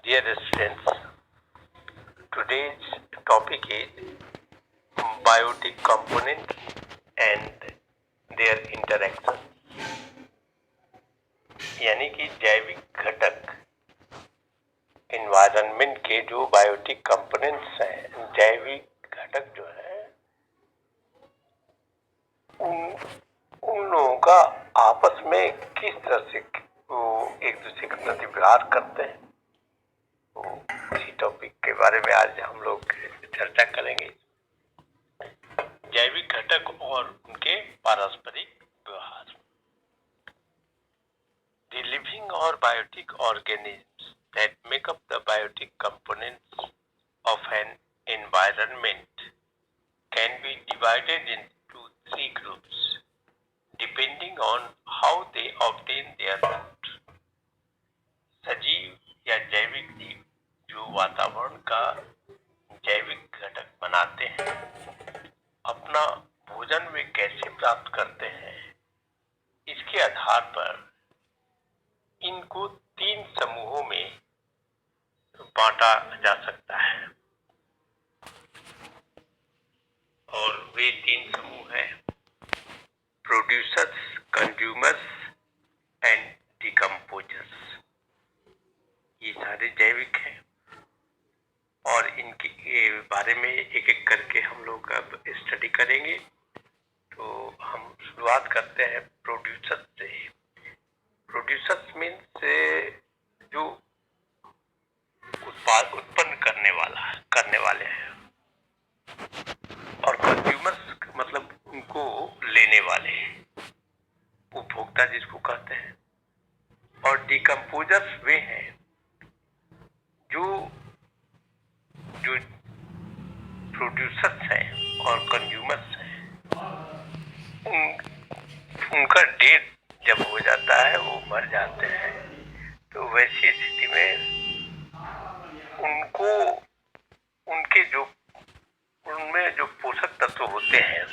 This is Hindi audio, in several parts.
Dear students, today's topic is biotic components and their interaction. यानी कि जैविक घटक इन्वायरमेंट के जो बायोटिक कंपोनेंट्स हैं, जैविक घटक जो है उन लोगों का आपस में किस तरह से वो एक दूसरे का प्रतिव्यवहार करते हैं, इसी टॉपिक के बारे में आज हम लोग चर्चा करेंगे। जैविक घटक और उनके पारस्परिक व्यवहार। The living or biotic organisms that make up the biotic components of an environment can be divided into three groups depending on how they obtain their food. सजीव या जैविक जीव जो वातावरण का जैविक घटक बनाते हैं, अपना भोजन वे कैसे प्राप्त करते हैं, इसके आधार पर इनको तीन समूहों में बांटा जा सकता है और वे तीन समूह हैं प्रोड्यूसर्स, कंज्यूमर्स एंड डिकम्पोजर्स। ये सारे जैविक हैं और इनके बारे में एक एक करके हम लोग अब स्टडी करेंगे। तो हम शुरुआत करते हैं प्रोड्यूसर्स से। प्रोड्यूसर्स मीन्स जो उत्पाद उत्पन्न करने वाले हैं, और कंज्यूमर्स मतलब उनको लेने वाले, उपभोक्ता जिसको कहते हैं, और डिकम्पोजर्स वे हैं जो प्रोड्यूसर्स हैं और कंज्यूमर्स हैं, उनका डेट जब हो जाता है, वो मर जाते हैं, तो वैसी स्थिति में उनको उनमें जो पोषक तत्व होते हैं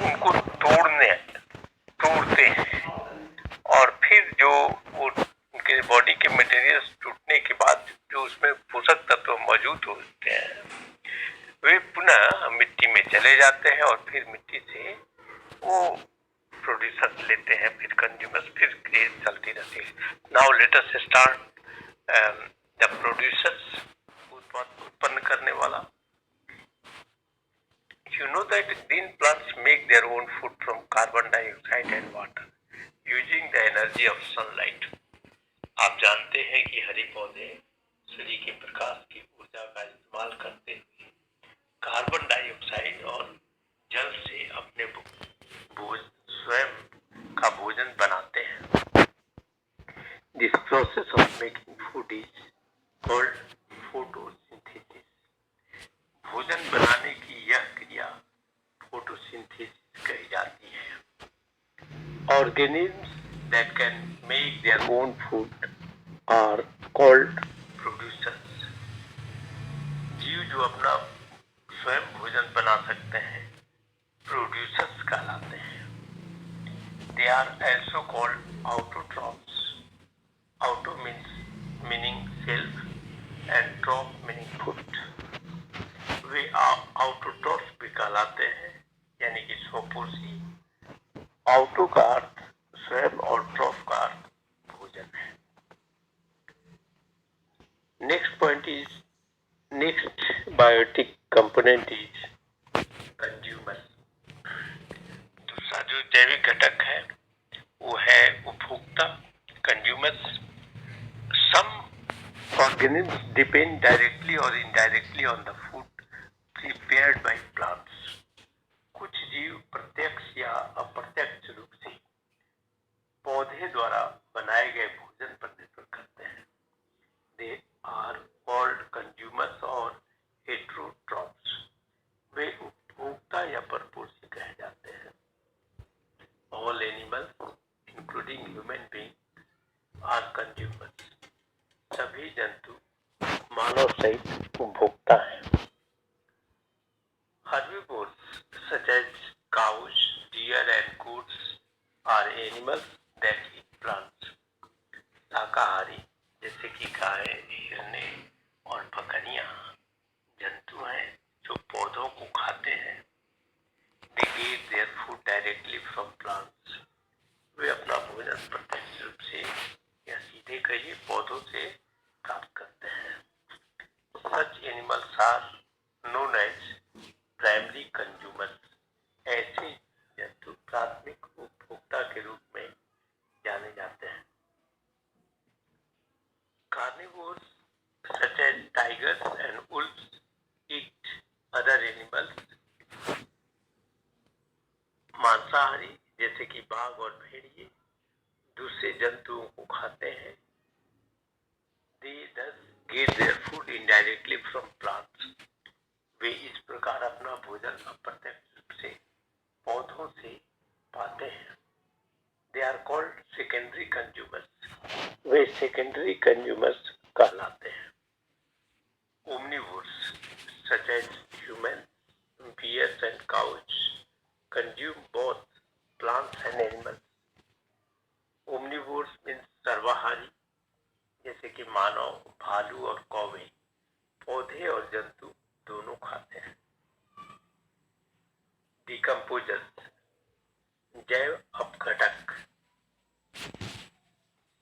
उनको तोड़ते हैं और फिर जो उनके बॉडी के मटेरियल्स टूटने के बाद जो उसमें पोषक तत्व मौजूद होते हैं वे पुनः मिट्टी में चले जाते हैं और फिर मिट्टी से वो प्रोड्यूसर्स लेते हैं, फिर कंज्यूमर्स, फिर क्रिएट चलती रहती है। Now let us start the producers, उत्पन्न करने वाला। You know that green plants make their own food from carbon dioxide and water using the energy of sunlight. आप जानते हैं कि हरे पौधे सूर्य के प्रकाश की ऊर्जा का इस्तेमाल करते हुए कार्बन डाइऑक्साइड और जल से अपने स्वयं का भोजन बनाते हैं। This process of making food is called photosynthesis. भोजन बनाने की यह क्रिया फोटोसिंथेसिस कही जाती है। Organisms that can make their own food are called producers. जीव जो अपना स्वयं भोजन बना सकते हैं प्रोड्यूसर्स कहलाते हैं। They are also called autotrophs. Auto meaning self and troph meaning food. Way autotrophs भी कहलाते हैं, यानी कि स्वपोषी। ऑटो का अर्थ स्वयं और ट्रॉफ का अर्थ भोजन है। Next biotic component is consumer. दूसरा जो जैविक घटक है वो है उपभोक्ता, consumers. Some organisms depend directly or indirectly on the food prepared by plants. कुछ जीव प्रत्यक्ष या अप्रत्यक्ष रूप से पौधे द्वारा बनाए गए भोजन पर निर्भर करते हैं। They are called consumers और heterotrophs. वे उपभोक्ता या परपोषी कहे जाते हैं। All animals, including human beings, are consumers. सभी जंतु मानव सहित उपभोक्ता हैं। Herbivores such as cows, deer and goats are animals that eat plants. शाकाहारी जैसे कि गाय, हिरन पौधों से प्राप्त करते हैं। Such animals are known as primary consumers. ऐसे जंतु प्राथमिक उपभोक्ता के रूप में जाने जाते हैं। Carnivores such as tigers and wolves eat other animals। मांसाहारी जैसे कि बाघ और भेड़िए दूसरे जंतुओं को खाते हैं। They thus get their food indirectly from plants। वे इस प्रकार अपना भोजन अप्रत्यक्ष रूप से पौधों से पाते हैं। They are called secondary consumers। Way secondary consumers कहलाते हैं। Omnivores such as humans, bears and cows consume both plants and animals। Omnivores means सर्वाहारी जैसे कि मानव, भालू और कौवे पौधे और जंतु दोनों खाते हैं। Decomposers जैव अपघटक।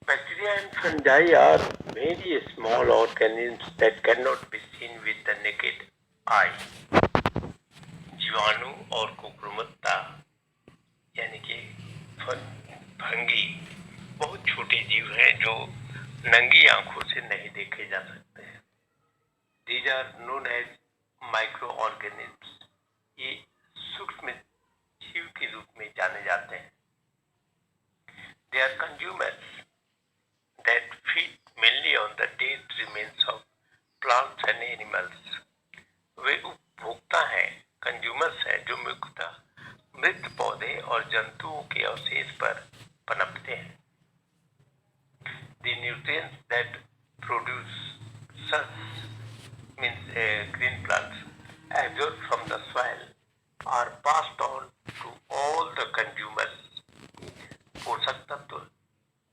Bacteria and fungi are very small organisms that cannot be seen with the naked eye। जीवाणु और कुकुरमुत्ता यानी कि फंगी बहुत छोटे जीव हैं जो नंगी आंखों से नहीं देखे जा सकते हैं। These are known as microorganisms। ये सूक्ष्म जीव के रूप में जाने जाते हैं। They are consumers that feed mainly on the dead remains of plants and animals। वे उपभोक्ता हैं, कंज्यूमर्स हैं जो मुख्यतः मृत पौधे और जंतुओं के अवशेष पर पनपते हैं। The nutrients that produce such means green plants absorbed from the soil are passed on to all the consumers। पोषक तत्व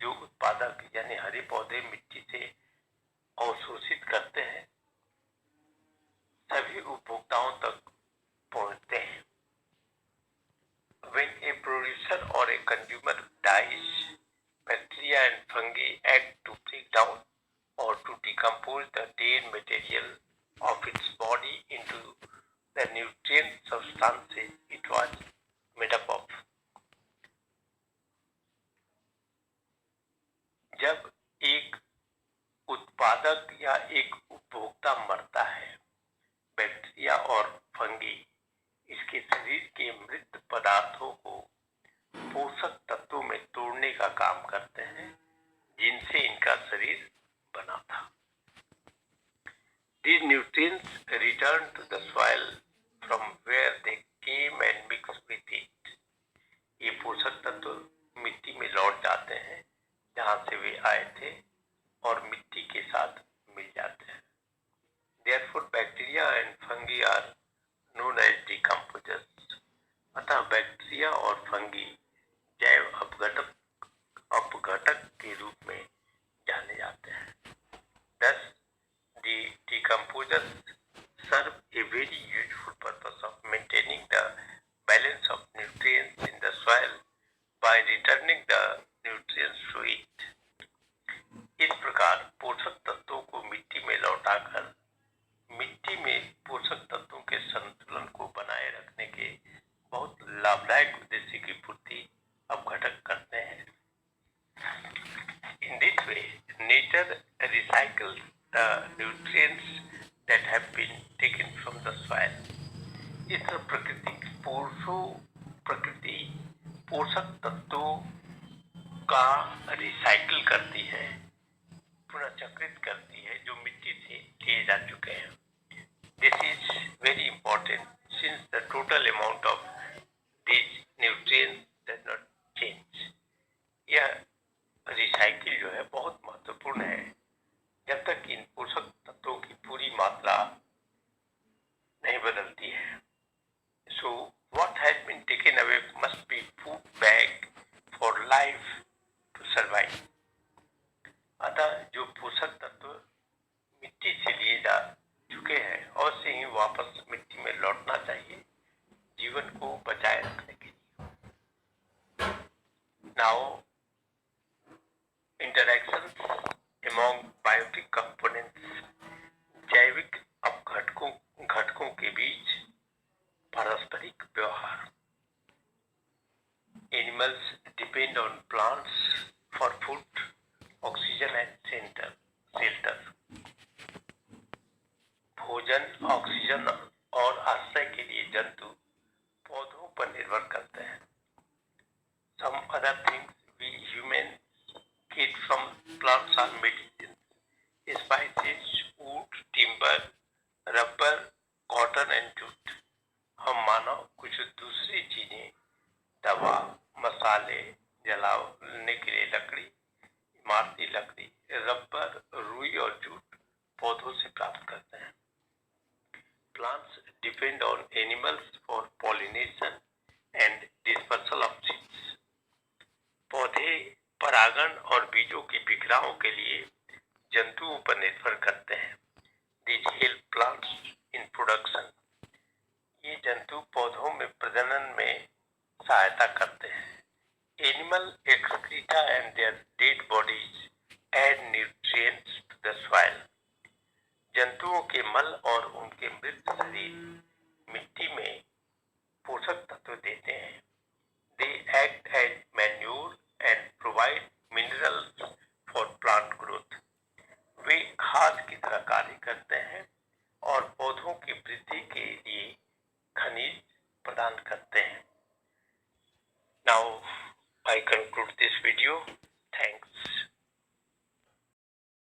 जो उत्पादक यानी हरे पौधे मिट्टी से अवशोषित करते हैं सभी उपभोक्ताओं तक पहुंचते हैं। When a producer or a consumer dies, bacteria and fungi act to break down or to decompose the dead material of its body into the nutrient substances it was made up of। जब एक उत्पादक या एक उपभोक्ता मरता है, बैक्टीरिया और फंगी इसके शरीर के मृत पदार्थों को पोषक तत्वों में तोड़ने का काम करते हैं जिनसे इनका शरीर बना था। These nutrients return to the soil from where they came and mix with it। ये पोषक तत्व मिट्टी में लौट जाते हैं जहां से वे आए थे और मिट्टी के साथ मिल जाते हैं। Therefore, bacteria and fungi are known as decomposers। अतः बैक्टीरिया और फंगी जैव अपघटक के रूप में जाने जाते हैं। Thus, the decomposers serve a very useful purpose of maintaining the balance of nutrients in the soil by returning the nutrients to it। इस प्रकार पोषक तत्वों को मिट्टी में लौटाकर मिट्टी में पोषक तत्वों के संतुलन को बनाए रखने के बहुत लाभदायक उद्देश्य की पूर्ति अपघटक करते हैं। In this way, nature recycles the nutrients that have been taken from the soil। इस तरह प्रकृति पोषक तत्वों का रिसाइकिल करती है, पुनर्चक्रित करती है जो मिट्टी से लिए जा चुके हैं। This is very important since the total amount of these nutrients does not change। यह रिसाइकिल जो है बहुत महत्वपूर्ण है जब तक इन पोषक तत्वों की पूरी मात्रा नहीं बदलती है। So what has been taken away must be put back for life to survive। अतः जो पोषक तत्व मिट्टी से लिए जा चुके हैं और से ही वापस मिट्टी में लौटना चाहिए जीवन को बचाए रखने के लिए। Now, interactions among symbiotic components, जैविक घटकों के बीच पारस्परिक व्यवहार. Animals depend on plants for food, oxygen and shelter. भोजन, ऑक्सीजन और आश्रय के लिए जंतु पौधों पर निर्भर करते हैं. Some other things we humans get from plants are medicine, spices, wood, timber, rubber, cotton and jute. हम मानव कुछ दूसरी चीजें, दवा, मसाले, जलाने के लिए लकड़ी, इमारती लकड़ी, रबर, रुई और जूट पौधों से प्राप्त करते हैं. Plants depend on animals for pollination and dispersal of seeds. पौधे परागण और बीजों के बिखराव के लिए जंतुओं पर निर्भर करते हैं. These help plants in production. ये जंतु पौधों में प्रजनन में सहायता करते हैं. Animal excreta and their dead bodies add nutrients to the soil. जंतुओं के मल और उनके मृत शरीर मिट्टी में पोषक तत्व देते हैं. They act as manure and provide minerals for plant growth. वे खाद की तरह कार्य करते हैं और पौधों की वृद्धि के लिए खनिज प्रदान करते हैं. Now I conclude this video.